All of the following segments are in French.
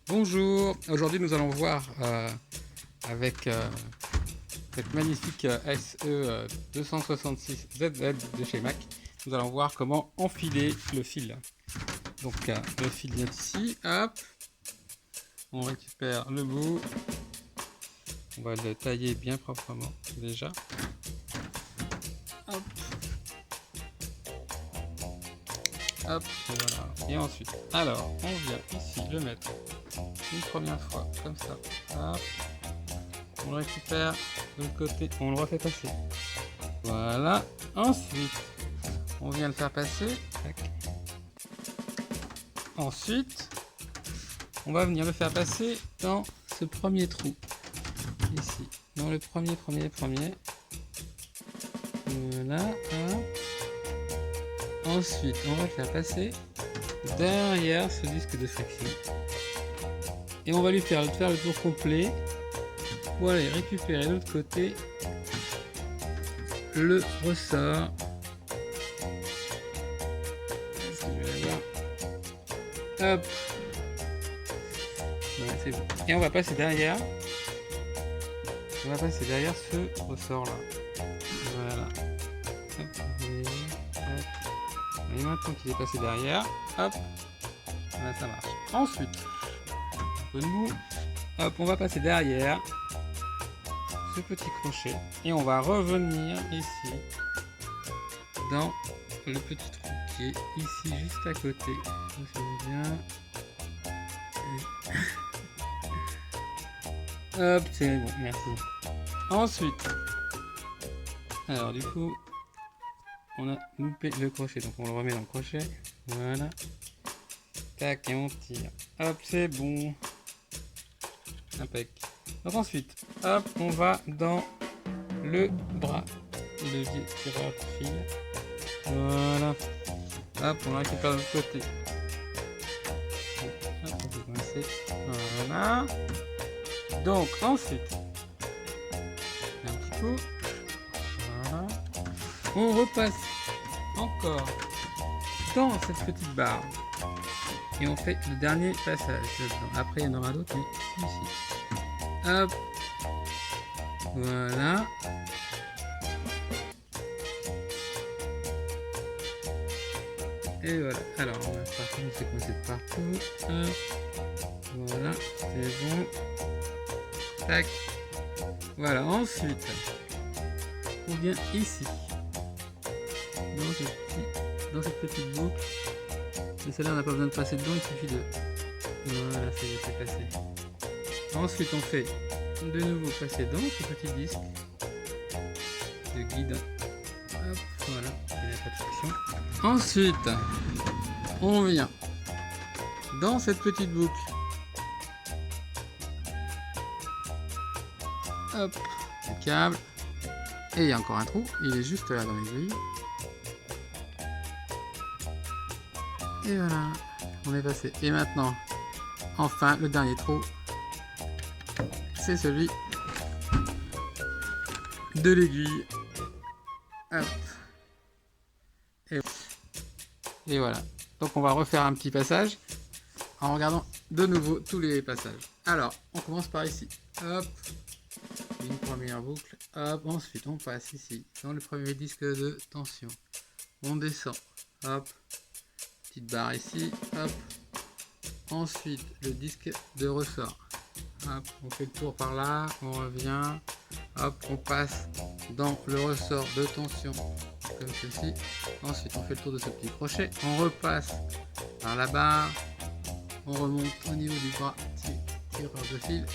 Bonjour, aujourd'hui nous allons voir avec cette magnifique SE 266ZZ de chez Mac, nous allons voir comment enfiler le fil. Donc le fil vient ici, hop, on récupère le bout, on va le tailler bien proprement déjà, hop, hop, voilà, et ensuite, alors on vient ici le mettre une première fois comme ça, hop, on le récupère de l'autre côté, on le refait passer, voilà, ensuite on vient le faire passer, tac. Ensuite on va venir le faire passer dans ce premier trou ici, dans le premier, voilà, hop. Ensuite on va le faire passer derrière ce disque de friction et on va lui faire le tour complet pour aller récupérer de l'autre côté le ressort. Est-ce que je vais l'avoir? Hop, voilà, c'est bon. Et on va passer derrière ce ressort là, voilà, hop. Et maintenant qu'il est passé derrière, hop, voilà, ça marche. Ensuite hop, on va passer derrière ce petit crochet et on va revenir ici dans le petit trou qui est ici juste à côté. Bien. Hop, c'est bon, merci. Ensuite, alors du coup, on a loupé le crochet, donc on le remet dans le crochet. Voilà. Tac, et on tire. Hop, c'est bon. Impec. Donc ensuite, hop, on va dans le bras, le levier tireur de fil. Voilà. Hop, on le récupère de l'autre côté. Hop, on peut coincer. Voilà. Donc ensuite, un petit coup. Voilà. On repasse encore dans cette petite barre et on fait le dernier passage dedans. Après il y en aura d'autres, mais ici. Hop. Voilà. Et voilà. Alors on va par contre c'est coincé de partout. Hop. Voilà, c'est bon. Tac. Voilà, ensuite on vient ici dans cette petite boucle. Mais celle-là on n'a pas besoin de passer dedans, il suffit de... Voilà, c'est passé. Ensuite on fait de nouveau passer dans ce petit disque de guide. Hop, voilà, il n'y a pas de friction. Ensuite on vient dans cette petite boucle. Hop, le câble. Et il y a encore un trou, il est juste là dans l'aiguille. Et voilà, on est passé. Et maintenant, enfin, le dernier trou, c'est celui de l'aiguille. Hop. Et voilà. Donc on va refaire un petit passage en regardant de nouveau tous les passages. Alors, on commence par ici. Hop. Une première boucle. Hop. Ensuite, on passe ici dans le premier disque de tension. On descend. Hop. Petite barre ici, hop. Ensuite le disque de ressort, hop, on fait le tour par là, on revient, hop, on passe dans le ressort de tension comme ceci. Ensuite on fait le tour de ce petit crochet, on repasse par la barre, on remonte au niveau du bras tireur de fil,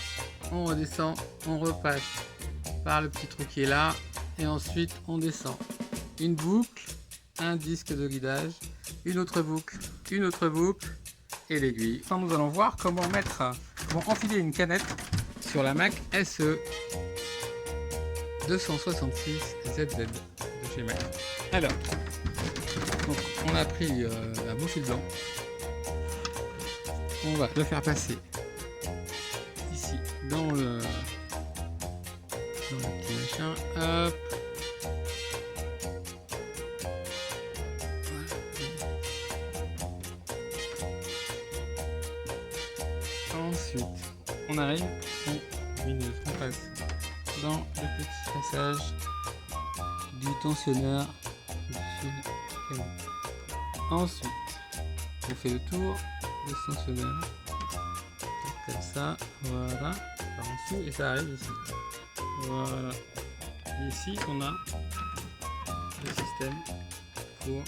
on redescend, on repasse par le petit trou qui est là et ensuite on descend une boucle, un disque de guidage, une autre boucle et l'aiguille. Enfin, nous allons voir comment enfiler une canette sur la Mac SE 266ZZ de chez Mac. Alors, donc, on a pris un beau fil blanc. On va le faire passer ici dans le petit machin. Hop. Ensuite, on arrive au lumineuse. On passe dans le petit passage du tensionneur du fil canette. Ensuite, on fait le tour de ce tensionneur. Comme ça, voilà. Par en dessous et ça arrive ici. Voilà. Et ici, on a le système pour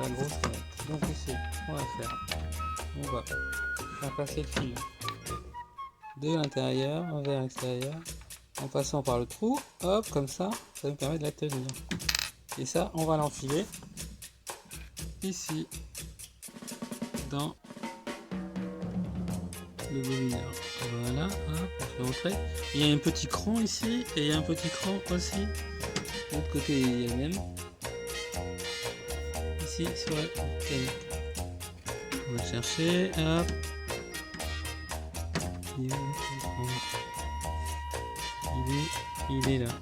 la grosse canette. Donc ici, on va faire passer le fil de l'intérieur vers l'extérieur en passant par le trou. Hop, comme ça nous permet de la tenir. Et ça, on va l'enfiler ici dans le bobineur. Voilà, hop, on fait entrer. Il y a un petit cran ici et il y a un petit cran aussi. De l'autre côté, il y a le même. Ici sur la canette. On va le chercher, hop. Il est là.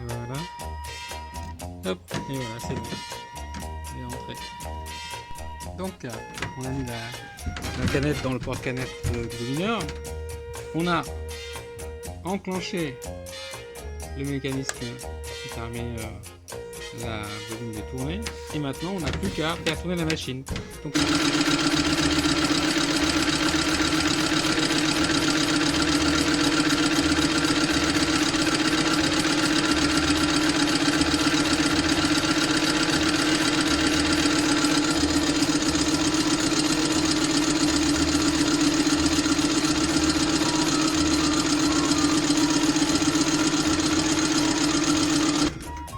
Voilà. Hop, et voilà, c'est bon. Il est rentré. Donc, on a mis la canette dans le porte-canette du bobineur. On a enclenché le mécanisme qui permet la bobine de tourner. Et maintenant, on n'a plus qu'à faire tourner la machine. Donc,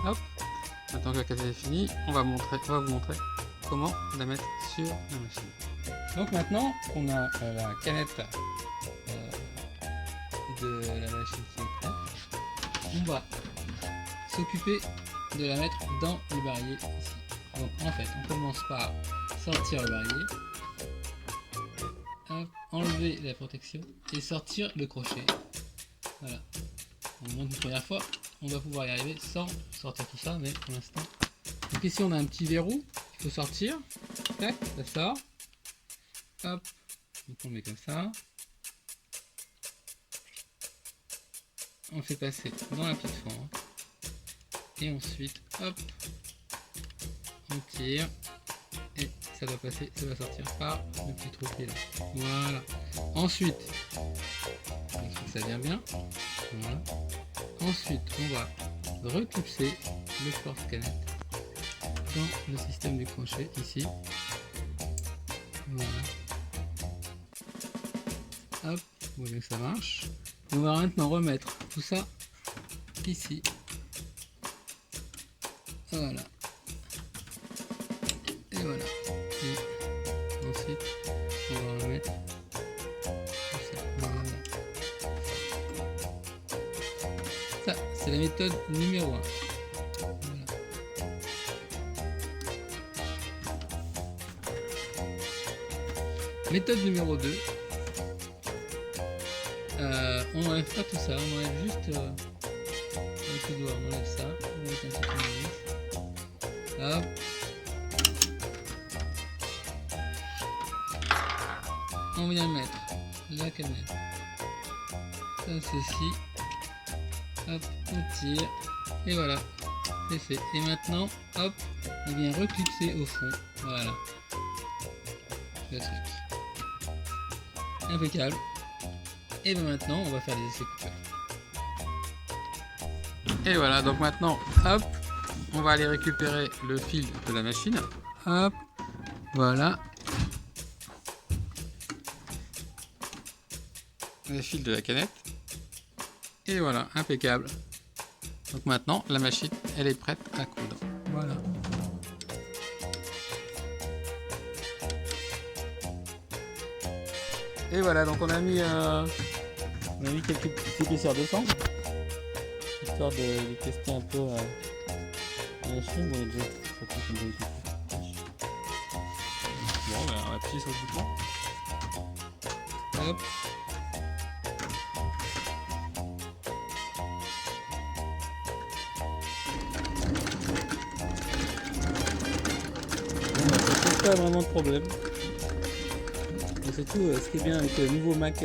hop, maintenant que la cassette est finie, on va vous montrer comment la mettre sur la machine. Donc maintenant qu'on a la canette de la machine qui est prête, on va s'occuper de la mettre dans le barillet ici. Donc en fait, on commence par sortir le barillet, hop, enlever la protection et sortir le crochet. Voilà. On monte une première fois, on va pouvoir y arriver sans sortir tout ça, mais pour l'instant. Donc ici on a un petit verrou qu'il faut sortir. Tac, ça sort. Hop, donc on met comme ça. On fait passer dans la petite fente. Et ensuite, hop, on tire. Et ça doit passer, ça va sortir par le petit trou qui est là. Voilà. Ensuite, ça vient bien. Voilà. Ensuite, on va reclipser le porte-canette dans le système du crochet ici. Voilà. Hop, vous voyez que ça marche. On va maintenant remettre tout ça ici. Voilà. Et voilà. Et ensuite, on va remettre tout ça. Voilà. Ça, c'est la méthode numéro 1. Voilà. Méthode numéro 2. On enlève pas tout ça, on enlève juste avec le doigt, on enlève ça, on met un petit tournevis. Hop. On vient mettre la canette comme ceci. Hop, on tire et voilà, c'est fait. Et maintenant, hop, on vient reclipser au fond. Voilà, le truc. Impeccable. Et bien maintenant, on va faire des essais coupeurs. Et voilà, donc maintenant, hop, on va aller récupérer le fil de la machine. Hop, voilà. Le fil de la canette. Et voilà, impeccable. Donc maintenant, la machine, elle est prête à coudre. Voilà. Et voilà, donc on a mis quelques petites épaisseurs de sang, histoire de tester un peu la machine. Bon, déjà, ça peut comme ça. Bon, ben, on va appuyer sur le bouton. Hop. pas vraiment de problème. Et surtout, ce qui est bien avec le nouveau Mac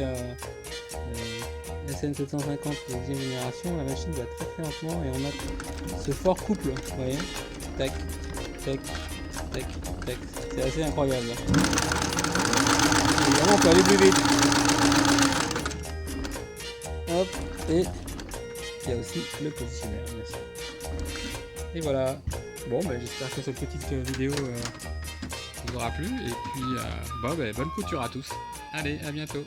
SN750 deuxième génération, la machine va très lentement et on a ce fort couple, vous voyez, tac, tac, tac, tac, c'est assez incroyable. Évidemment, on peut aller plus vite. Hop, et il y a aussi le positionneur, bien sûr. Et voilà. Bon, j'espère que cette petite vidéo vous aura plu. Et puis, bonne couture à tous. Allez, à bientôt.